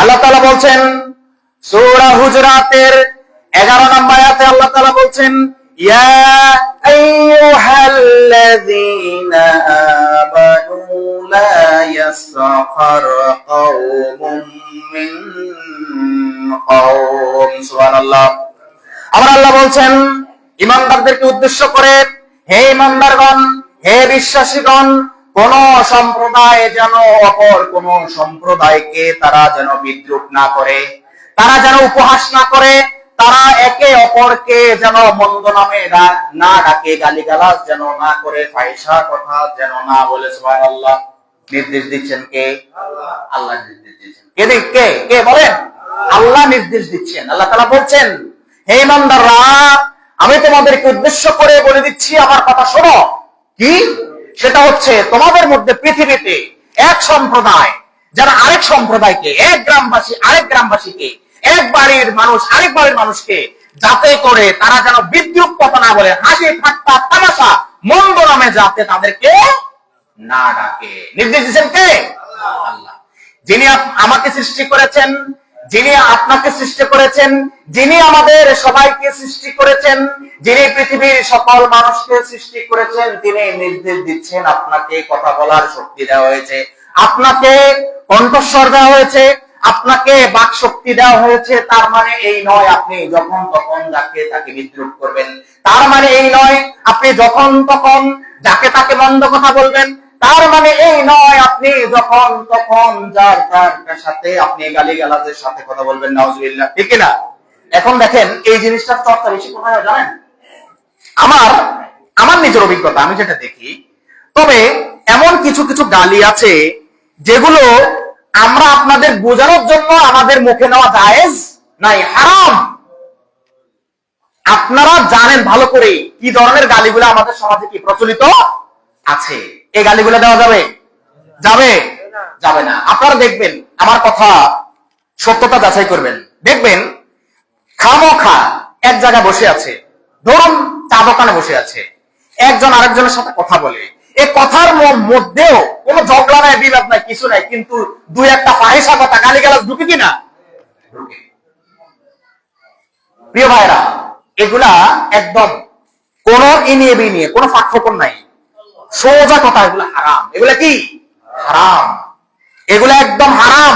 আল্লাহ তাআলা বলছেন সূরা হুজরাতের 11 নম্বর আয়াতে আল্লাহ তাআলা বলছেন ইয়া আইয়ুহাল্লাযীনা আমানু লা ইয়াসখার কওমুম মিন কওম। সুবহানাল্লাহ। আমার আল্লাহ বলছেন ঈমানদারদেরকে উদ্দেশ্য করে, হে ঈমানদারগণ, হে বিশ্বাসীগণ, কোন সম্প্রদায় যেন অপর কোন সম্প্রদায়কে তারা যেন বিদ্রুপ না করে, তারা যেন উপহাস না করে, তারা একে অপরকে যেন মন্দ নামে না ডাকে, গালিগালাজ যেন না করে, ফাহিশা কথা যেন না বলে। সুবহানাল্লাহ। নির্দেশ দিচ্ছেন কে? আল্লাহ নির্দেশ দিচ্ছেন। কে কে বলেন? আল্লাহ নির্দেশ দিচ্ছেন। আল্লাহ তাআলা বলছেন, হে ঈমানদাররা, আমি তোমাদেরকে উদ্দেশ্য করে বলে দিচ্ছি, আমার কথা শোনো। কি? সেটা হচ্ছে তোমাদের মধ্যে পৃথিবীতে এক সম্প্রদায় যারা আরেক সম্প্রদায়কে, এক গ্রামবাসী আরেক গ্রামবাসীকে, এক বাড়ির মানুষ আরেক বাড়ির মানুষকে যাতে করে তারা যেন বিদ্রুপ কথা না বলে, হাসি ঠাট্টা তামাশা মন্দ নামে যাতে তাদেরকে না ডাকে। নির্দেশ দিচ্ছেন কে? আল্লাহ। যিনি আমাকে সৃষ্টি করেছেন, যিনি আপনাকে সৃষ্টি করেছেন, যিনি আমাদের সবাইকে সৃষ্টি করেছেন, যিনি পৃথিবীর সকল মানুষকে সৃষ্টি করেছেন, তিনি নির্দেশ দিচ্ছেন। আপনাকে কথা বলার শক্তি দেওয়া হয়েছে, আপনাকে কণ্ঠস্বর দেওয়া হয়েছে, আপনাকে বাক শক্তি দেওয়া হয়েছে। তার মানে এই নয় আপনি যখন তখন যাকে তাকে বিদ্রুপ করবেন, তার মানে এই নয় আপনি যখন তখন যাকে তাকে মন্দ কথা বলবেন, তার মানে এই নয় আপনি যখন তখন যার তার সাথে আপনি গালিগালাজের সাথে কথা বলবেন। নাউজুবিল্লাহ। ঠিক না? এখন দেখেন এই জিনিসটার চর্চা বেশি কোথায় হয় জানেন? আমার নিজের অভিজ্ঞতা, আমি যেটা দেখি, তবে এমন কিছু কিছু গালি আছে যেগুলো আমরা আপনাদের বোঝানোর জন্য আমাদের মুখে নেওয়া জায়েজ নাই, হারাম। আপনারা জানেন ভালো করে কি ধরনের গালিগুলো আমাদের সমাজে কি প্রচলিত আছে। এই গালিগুলো দেওয়া যাবে? যাবে? যাবে না। আপনারা দেখবেন, আমার কথা সত্যতা যাচাই করবেন, দেখবেন খামোখা এক জায়গায় বসে আছে, ধরুন চা দোকানে বসে আছে, একজন আরেকজনের সাথে কথা বলে, এই কথার মধ্যেও কোনো ঝগড়া নাই, বিবাদ নাই, কিছু নাই, কিন্তু দুই একটা ফাহিশা কথা গালিগালাজ ঢুকে কিনা? প্রিয় ভাইরা, এগুলা একদম কোন ইনিয়ে বিনিয়ে কোনো ফাঁকফোকর নাই, সোজা কথা। এগুলা হারাম। এগুলা কি? হারাম। এগুলা একদম হারাম।